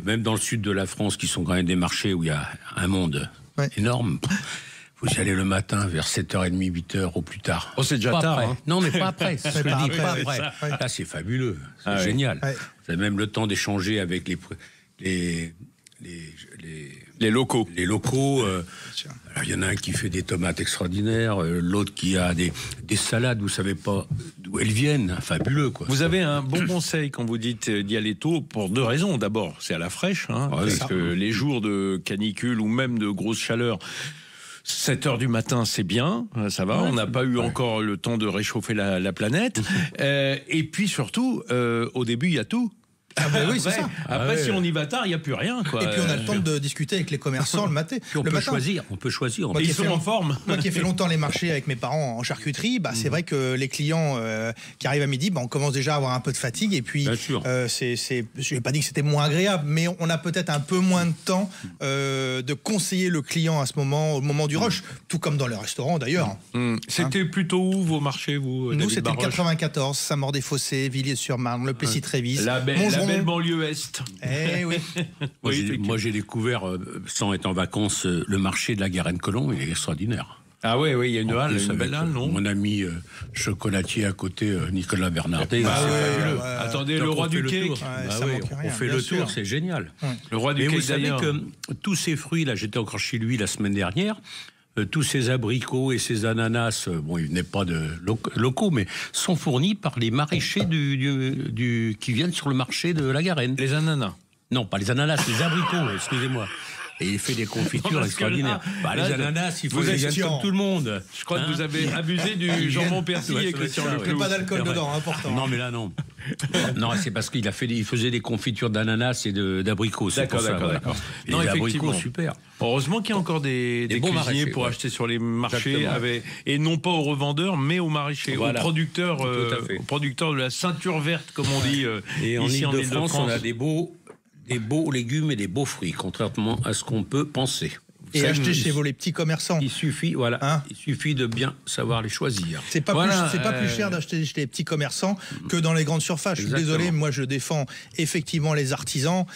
même dans le sud de la France, qui sont quand même des marchés où il y a un monde énorme. Vous y allez le matin vers 7h30, 8h au plus tard. Oh, c'est déjà pas tard. Hein. Non, mais pas après. C'est ce que je dis, pas après. Là, c'est fabuleux. C'est génial. Ouais. Vous avez même le temps d'échanger avec les locaux. Les locaux. Il y en a un qui fait des tomates extraordinaires, l'autre qui a des salades, vous savez pas d'où elles viennent, fabuleux quoi. Vous avez un bon conseil quand vous dites d'y aller tôt pour deux raisons. D'abord, c'est à la fraîche, parce que les jours de canicule ou même de grosse chaleur, 7h du matin, c'est bien, ça va. On n'a pas eu encore le temps de réchauffer la planète. Et puis surtout, au début, il y a tout. Oui, c'est ça. Après, si on y va tard, il n'y a plus rien, quoi. Et puis on a le temps de discuter avec les commerçants le matin. On peut choisir. Ils sont en forme. Moi qui ai fait longtemps les marchés avec mes parents en charcuterie, c'est vrai que les clients qui arrivent à midi, on commence déjà à avoir un peu de fatigue. Et puis, je n'ai pas dit que c'était moins agréable, mais on a peut-être un peu moins de temps de conseiller le client à ce moment, au moment du rush, tout comme dans les restaurants d'ailleurs. C'était plutôt où vos marchés, vous, Nous, c'était le 94, Saint-Maur-des-Fossés, Villiers-sur-Marne, le Plessis-Trévis. La belle banlieue Est. Eh oui. Moi, j'ai découvert, sans être en vacances, le marché de la Garenne-Colomb, il est extraordinaire. Ah oui, il y a une halle, une belle halle, non? Mon ami chocolatier à côté, Nicolas Bernardet. C'est fabuleux. Attendez, le roi du cake. On fait le tour, c'est génial. Le roi du cake, vous savez que tous ces fruits, là, j'étais encore chez lui la semaine dernière, tous ces abricots et ces ananas, ils venaient pas de locaux, mais sont fournis par les maraîchers qui viennent sur le marché de la Garenne. Les ananas? Non, pas les ananas, les abricots, excusez-moi. Et il fait des confitures extraordinaires. Les ananas, il faut les gagner comme tout le monde. Je crois que vous avez abusé du jambon persil et Christian Leclerc. Il n'y a pas d'alcool dedans, important. Non, mais là, non. Non, c'est parce qu'il faisait des confitures d'ananas et d'abricots. D'accord. Non, les abricots, super. Heureusement qu'il y a encore des cuisiniers pour acheter sur les marchés, et non pas aux revendeurs, mais aux maraîchers, aux producteurs de la ceinture verte, comme on dit et ici en Île-de-France. On a des beaux légumes et des beaux fruits, contrairement à ce qu'on peut penser. Et acheter chez les petits commerçants. Il suffit, il suffit de bien savoir les choisir. C'est pas plus cher d'acheter chez les petits commerçants que dans les grandes surfaces. Je suis désolé, moi je défends effectivement les artisans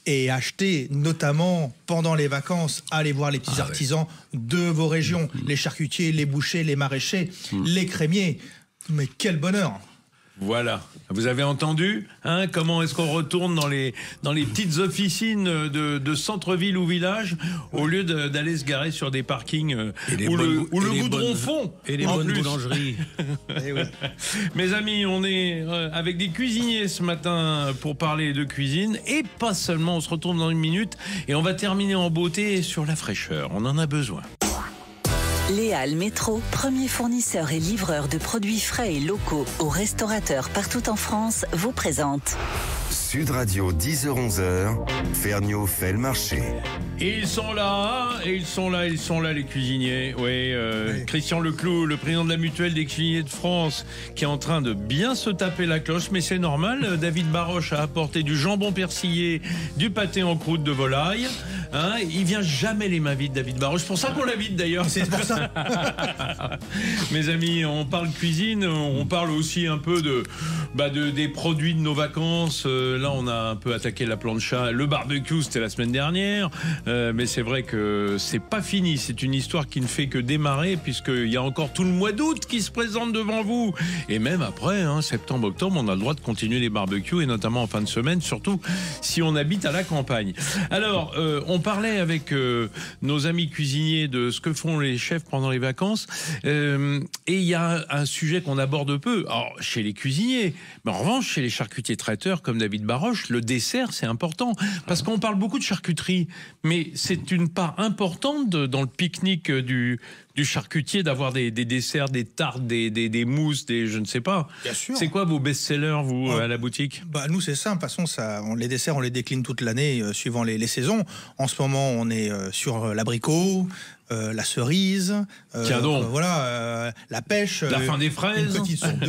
et acheter notamment pendant les vacances, allez voir les petits artisans de vos régions, les charcutiers, les bouchers, les maraîchers, les crémiers. Mais quel bonheur! Voilà, vous avez entendu comment est-ce qu'on retourne dans les petites officines de centre-ville ou village au lieu d'aller se garer sur des parkings où le goudron fond. Et les bonnes boulangeries. Mes amis, on est avec des cuisiniers ce matin pour parler de cuisine et pas seulement, on se retrouve dans une minute et on va terminer en beauté sur la fraîcheur, on en a besoin. Léal Métro, premier fournisseur et livreur de produits frais et locaux aux restaurateurs partout en France, vous présente Sud Radio 10h-11h, Ferniaud fait le marché. Et ils sont là, les cuisiniers. Oui, Christian Leclou, le président de la Mutuelle des cuisiniers de France, qui est en train de bien se taper la cloche, mais c'est normal. David Baroche a apporté du jambon persillé, du pâté en croûte de volaille. Il vient jamais les mains vides, David Baroche. C'est pour ça qu'on l'invite d'ailleurs. C'est pour ça. Mes amis, on parle cuisine, on parle aussi un peu des produits de nos vacances. Là, on a un peu attaqué la plancha. Le barbecue, c'était la semaine dernière. Mais c'est vrai que c'est pas fini. C'est une histoire qui ne fait que démarrer puisqu'il y a encore tout le mois d'août qui se présente devant vous. Et même après, septembre, octobre, on a le droit de continuer les barbecues et notamment en fin de semaine, surtout si on habite à la campagne. Alors, on parlait avec nos amis cuisiniers de ce que font les chefs pendant les vacances. Et il y a un sujet qu'on aborde peu. Alors, chez les cuisiniers, mais en revanche, chez les charcutiers traiteurs comme David Baroche, le dessert, c'est important. Parce qu'on parle beaucoup de charcuterie, mais c'est une part importante dans le pique-nique du charcutier d'avoir des desserts, des tartes, des mousses, je ne sais pas. Bien sûr. C'est quoi vos best-sellers, vous, à la boutique? Nous, c'est simple. De toute façon, les desserts, on les décline toute l'année suivant les saisons. En ce moment, on est sur l'abricot, la cerise, la pêche, la fin des fraises,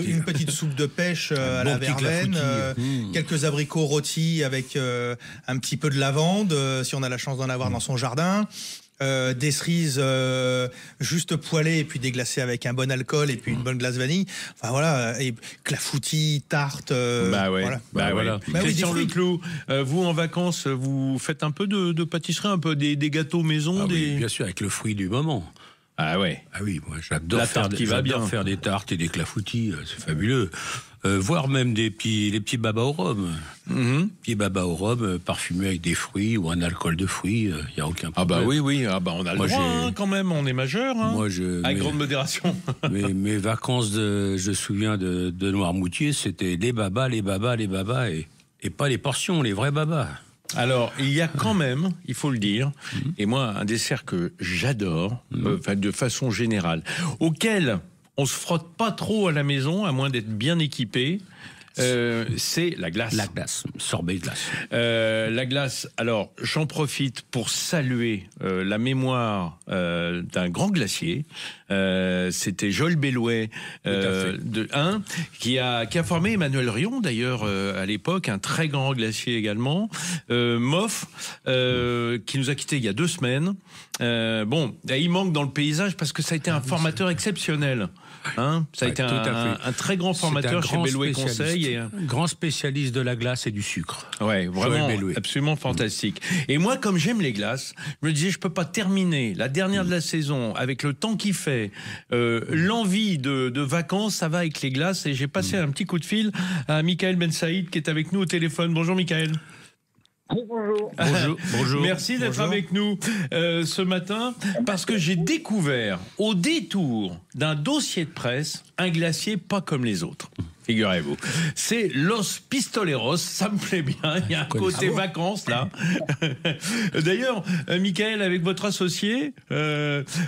une petite soupe de pêche à la verveine, quelques abricots rôtis avec un petit peu de lavande, si on a la chance d'en avoir dans son jardin. Des cerises juste poêlées et puis déglacées avec un bon alcool et puis une bonne glace vanille. Enfin voilà, et clafoutis, tarte. Voilà. Christian Leclou, vous en vacances, vous faites un peu de pâtisserie, un peu des gâteaux maison, oui, bien sûr, avec le fruit du moment. Ah ouais. Ah oui, moi j'adore faire des tartes et des clafoutis, c'est fabuleux. Voire même les petits babas au rhum. Petits babas au rhum parfumés avec des fruits ou un alcool de fruits, il n'y a aucun problème. On a le droit quand même, on est majeur. Avec grande modération. Mes vacances, je me souviens de Noirmoutier, c'était les babas et pas les portions, les vrais babas. Alors, il y a quand même, il faut le dire, et moi, un dessert que j'adore, de façon générale, auquel on se frotte pas trop à la maison, à moins d'être bien équipé. C'est la glace. La glace, sorbet de glace. La glace, alors j'en profite pour saluer la mémoire d'un grand glacier. C'était Joël Bellouet qui a formé Emmanuel Rion d'ailleurs à l'époque, un très grand glacier également. Moff qui nous a quittés il y a 2 semaines. Il manque dans le paysage parce que ça a été un formateur exceptionnel. Ça a été un très grand formateur chez Bellouet Conseil. Grand spécialiste de la glace et du sucre. Ouais, vraiment, absolument fantastique. Et moi, comme j'aime les glaces, je me disais, je peux pas terminer la dernière de la saison avec le temps qu'il fait, l'envie de vacances, ça va avec les glaces. Et j'ai passé un petit coup de fil à Michael Ben Saïd qui est avec nous au téléphone. Bonjour Michael. Bonjour. Merci d'être avec nous ce matin parce que j'ai découvert au détour d'un dossier de presse un glacier pas comme les autres. Figurez-vous, c'est Los Pistoleros, ça me plaît bien, il y a un côté vacances là. D'ailleurs, Michael, avec votre associé,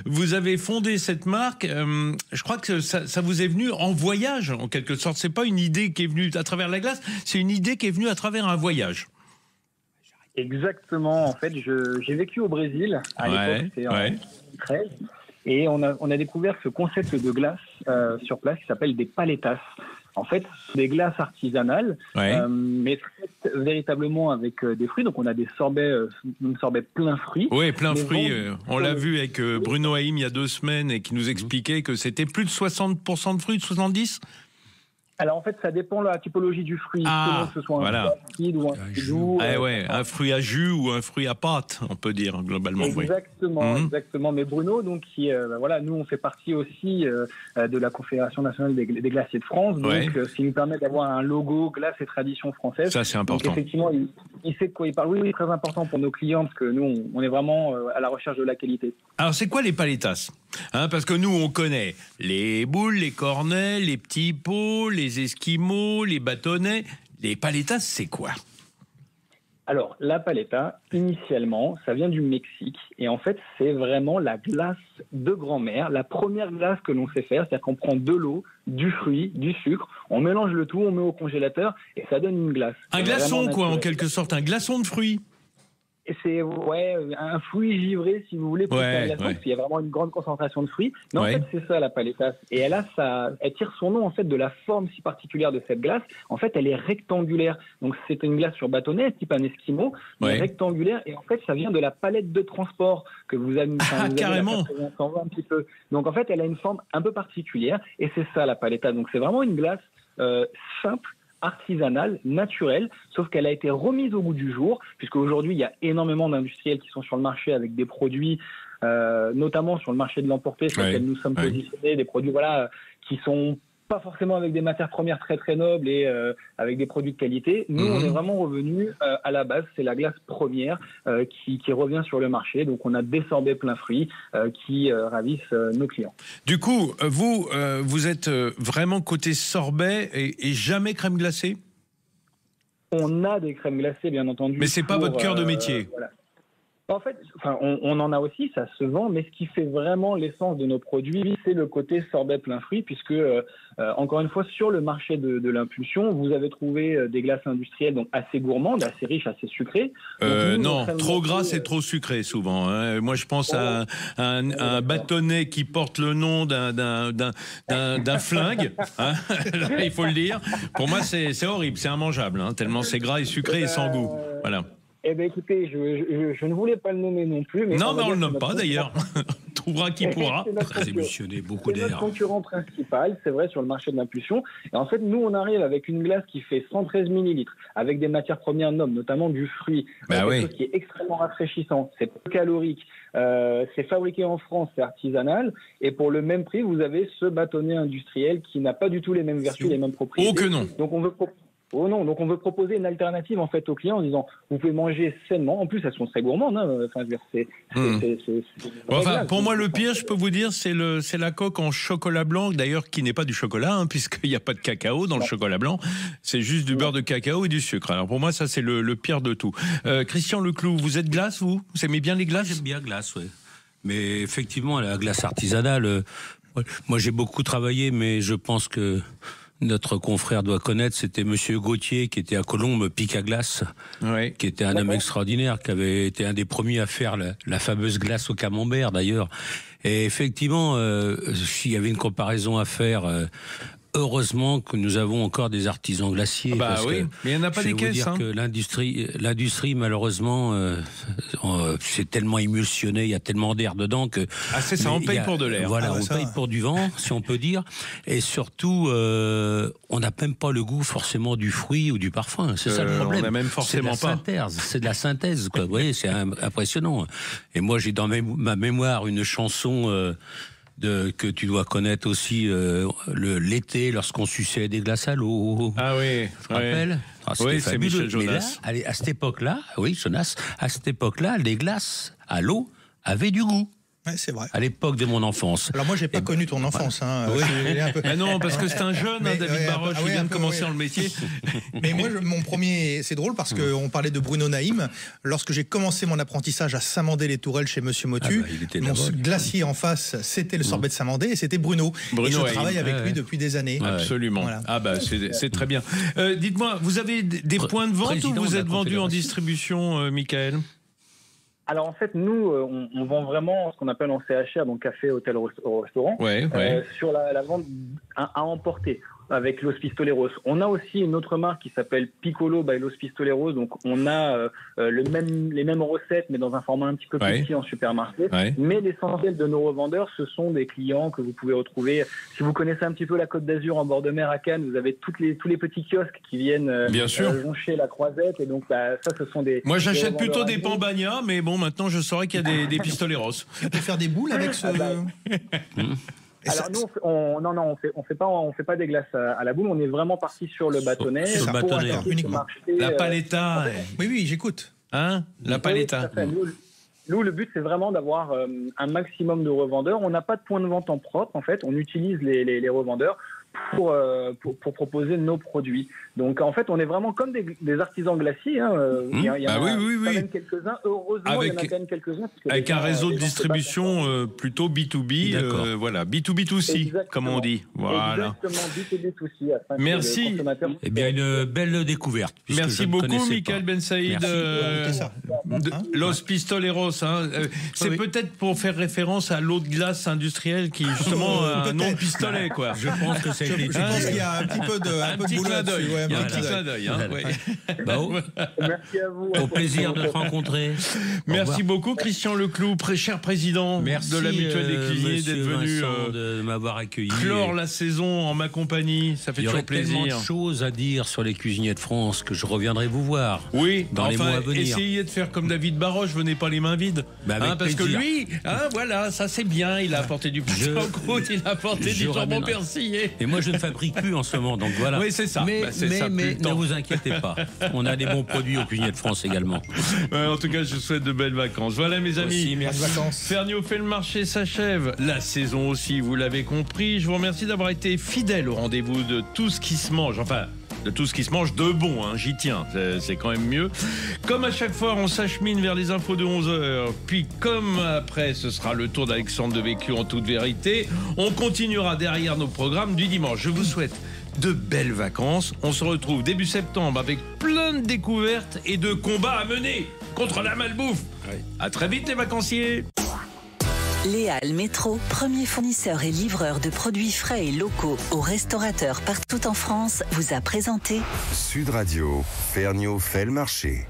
vous avez fondé cette marque, je crois que ça vous est venu en voyage en quelque sorte, c'est pas une idée qui est venue à travers la glace, c'est une idée qui est venue à travers un voyage. Exactement, en fait, j'ai vécu au Brésil, à l'époque c'était en 2013, et on a découvert ce concept de glace sur place qui s'appelle des paletas. En fait, des glaces artisanales, mais faites véritablement avec des fruits. Donc, on a des sorbets plein fruits. Oui, plein fruits. On l'a vu avec Bruno Haïm il y a 2 semaines et qui nous expliquait que c'était plus de 60% de fruits, de 70%. Alors en fait, ça dépend de la typologie du fruit. Ah, que ce soit voilà. un fruit ou un fruit doux. Un fruit à jus ou un fruit à pâte, on peut dire globalement. Exactement, exactement. Mais Bruno, donc nous on fait partie aussi de la Confédération nationale des glaciers de France, donc ce qui nous permet d'avoir un logo glace et tradition française. Ça c'est important. Donc, effectivement, il sait de quoi il parle. Oui, très important pour nos clients parce que nous on est vraiment à la recherche de la qualité. Alors c'est quoi les paletas ? Parce que nous on connaît les boules, les cornets, les petits pots, les esquimaux, les bâtonnets. Les paletas, c'est quoi ? Alors, la paleta, initialement, ça vient du Mexique. Et en fait, c'est vraiment la glace de grand-mère, la première glace que l'on sait faire. C'est-à-dire qu'on prend de l'eau, du fruit, du sucre, on mélange le tout, on met au congélateur et ça donne une glace. Un glaçon, quoi, en quelque sorte, un glaçon de fruits. C'est un fruit givré, si vous voulez, parce qu'il y a vraiment une grande concentration de fruits. Mais en fait, c'est ça la paletas. Et elle tire son nom en fait de la forme si particulière de cette glace. En fait, elle est rectangulaire. Donc c'est une glace sur bâtonnet, type un esquimau, mais rectangulaire. Et en fait, ça vient de la palette de transport que vous avez. Carrément. On s'en voit un petit peu. Donc en fait, elle a une forme un peu particulière. Et c'est ça la paletas. Donc c'est vraiment une glace simple, artisanale, naturelle, sauf qu'elle a été remise au goût du jour, puisque aujourd'hui il y a énormément d'industriels qui sont sur le marché avec des produits, notamment sur le marché de l'emporté, sur lequel nous sommes positionnés, des produits qui sont pas forcément avec des matières premières très très nobles et avec des produits de qualité. Nous, on est vraiment revenu à la base, c'est la glace première qui revient sur le marché. Donc, on a des sorbets plein fruits qui ravissent nos clients. Du coup, vous êtes vraiment côté sorbet et jamais crème glacée ? On a des crèmes glacées, bien entendu. Mais c'est pas votre cœur de métier. Voilà. En fait, on en a aussi, ça se vend, mais ce qui fait vraiment l'essence de nos produits, c'est le côté sorbet plein fruits, puisque, encore une fois, sur le marché de l'impulsion, vous avez trouvé des glaces industrielles donc assez gourmandes, assez riches, assez sucrées. Non, trop gras et trop sucré souvent. Hein. Moi, je pense à un bâtonnet qui porte le nom d'un flingue, hein. Il faut le dire. Pour moi, c'est horrible, c'est immangeable, hein, tellement c'est gras et sucré et sans goût. Voilà. Eh bien, écoutez, je ne voulais pas le nommer non plus. Mais non, mais on ne le nomme pas d'ailleurs. On trouvera qui pourra. Très émotionné, beaucoup d'air. C'est notre concurrent principal, c'est vrai, sur le marché de l'impulsion. Et en fait, nous, on arrive avec une glace qui fait 113 millilitres, avec des matières premières nobles, notamment du fruit. Quelque chose qui est extrêmement rafraîchissant, c'est peu calorique, c'est fabriqué en France, c'est artisanal. Et pour le même prix, vous avez ce bâtonnet industriel qui n'a pas du tout les mêmes vertus, les mêmes propriétés. Oh que non. Donc, donc on veut proposer une alternative en fait aux clients en disant vous pouvez manger sainement. En plus, elles sont très gourmandes. Pour moi, le pire, je peux vous dire, c'est la coque en chocolat blanc, d'ailleurs qui n'est pas du chocolat, hein, puisqu'il n'y a pas de cacao dans le chocolat blanc. C'est juste du beurre de cacao et du sucre. Alors pour moi, ça c'est le pire de tout. Christian Leclou, vous êtes glace, vous aimez bien les glaces ? J'aime bien glace, oui. Mais effectivement, la glace artisanale, moi j'ai beaucoup travaillé, mais je pense que notre confrère doit connaître, c'était Monsieur Gauthier qui était à Colombes, pique à glace, qui était un homme extraordinaire, qui avait été un des premiers à faire la fameuse glace au camembert d'ailleurs. Et effectivement, s'il y avait une comparaison à faire, heureusement que nous avons encore des artisans glaciers. Parce que, mais il n'y en a pas des caisses. Je vais vous dire que l'industrie, malheureusement, c'est tellement émulsionné, il y a tellement d'air dedans que... ça en paye pour de l'air. Voilà, on paye pour du vent, si on peut dire. Et surtout, on n'a même pas le goût forcément du fruit ou du parfum. C'est ça le problème. On n'a même forcément pas. C'est de la synthèse, quoi. Vous voyez, c'est impressionnant. Et moi, j'ai dans ma mémoire une chanson... que tu dois connaître aussi, l'été, lorsqu'on suçait des glaces à l'eau. Ah oui, tu te rappelles ? Oui, c'est Michel Jonas. Mais là, à cette époque-là, Jonas, à cette époque-là, les glaces à l'eau avaient du goût. Ouais, c'est vrai. À l'époque de mon enfance. Alors moi, j'ai pas connu ton enfance. Hein. Oui. Non, parce que c'est un jeune, David Baroche, qui vient de commencer dans le métier. Mais moi, mon premier, c'est drôle parce qu'on parlait de Bruno Haïm. Lorsque j'ai commencé mon apprentissage à Saint-Mandé-les-Tourelles chez Monsieur Motu, mon glacier en face, c'était le sorbet de Saint-Mandé et c'était Bruno. Et je travaille avec lui depuis des années. Absolument. Voilà. Ah bah c'est très bien. Dites-moi, vous avez des points de vente ou vous êtes vendu en distribution, Michael ? Alors en fait, nous, on vend vraiment ce qu'on appelle en CHR, donc café, hôtel, restaurant, sur la vente à emporter. avec Los Pistoleros. On a aussi une autre marque qui s'appelle Piccolo by Los Pistoleros. Donc, on a les mêmes recettes, mais dans un format un petit peu plus petit en supermarché. Mais l'essentiel de nos revendeurs, ce sont des clients que vous pouvez retrouver. Si vous connaissez un petit peu la Côte d'Azur en bord de mer à Cannes, vous avez tous les petits kiosques qui viennent joncher la Croisette. Et donc, ça, ce sont des... Moi, j'achète plutôt des Pambagna, mais bon, maintenant, je saurais qu'il y a des Pistoleros. On peut faire des boules avec ce... Alors nous, on fait pas des glaces à la boule. On est vraiment parti sur le bâtonnet. Sur le bâtonnet, uniquement. La paletta. Oui, j'écoute. Hein, la paletta. Nous, le but, c'est vraiment d'avoir un maximum de revendeurs. On n'a pas de point de vente en propre, en fait. On utilise les revendeurs pour proposer nos produits. Donc, en fait, on est vraiment comme des artisans glaciers. Hein. Il y en a quand même quelques-uns. Heureusement, il y en a quand même quelques-uns. Avec un réseau de distribution plutôt B2B, voilà, B2B2C, comme on dit. Voilà. Exactement, B2B2C. Merci. Eh bien, une belle découverte. Merci beaucoup, Michael Ben Saïd. Los Pistoleros. C'est peut-être pour faire référence à l'eau de glace industrielle qui, justement, a un nom de pistolet, quoi. Je pense que c'est je pense qu'il y a un petit peu de clin d'œil. Il y a un petit clin d'œil. Merci à vous. Au plaisir de te rencontrer. Merci beaucoup, Christian Leclou, cher président de la Mutuelle des Cuisiniers, d'être venu de m'avoir accueilli. Clore la saison en ma compagnie. Ça fait toujours plaisir. Il y aurait tellement de choses à dire sur les cuisiniers de France que je reviendrai vous voir. Oui, dans les mois à venir. Essayez de faire comme David Baroche, venez pas les mains vides. Parce que lui, voilà, ça c'est bien. Il a apporté du poisson en croûte, il a apporté du jambon persillé. Et moi, je ne fabrique plus en ce moment, donc voilà. Oui, c'est ça. Mais ne vous inquiétez pas. On a des bons produits aux cuisiniers de France également. En tout cas, je vous souhaite de belles vacances. Voilà, mes amis. Aussi, merci. Vacances. Ferniaud fait le marché s'achève. La saison aussi, vous l'avez compris. Je vous remercie d'avoir été fidèle au rendez-vous de tout ce qui se mange. Enfin, de tout ce qui se mange de bon, j'y tiens, c'est quand même mieux. Comme à chaque fois, on s'achemine vers les infos de 11h, puis comme après, ce sera le tour d'Alexandre Devecchio en toute vérité, on continuera derrière nos programmes du dimanche. Je vous souhaite de belles vacances. On se retrouve début septembre avec plein de découvertes et de combats à mener contre la malbouffe. À très vite les vacanciers. Léal Métro, premier fournisseur et livreur de produits frais et locaux aux restaurateurs partout en France, vous a présenté Sud Radio, Ferniaud fait le marché.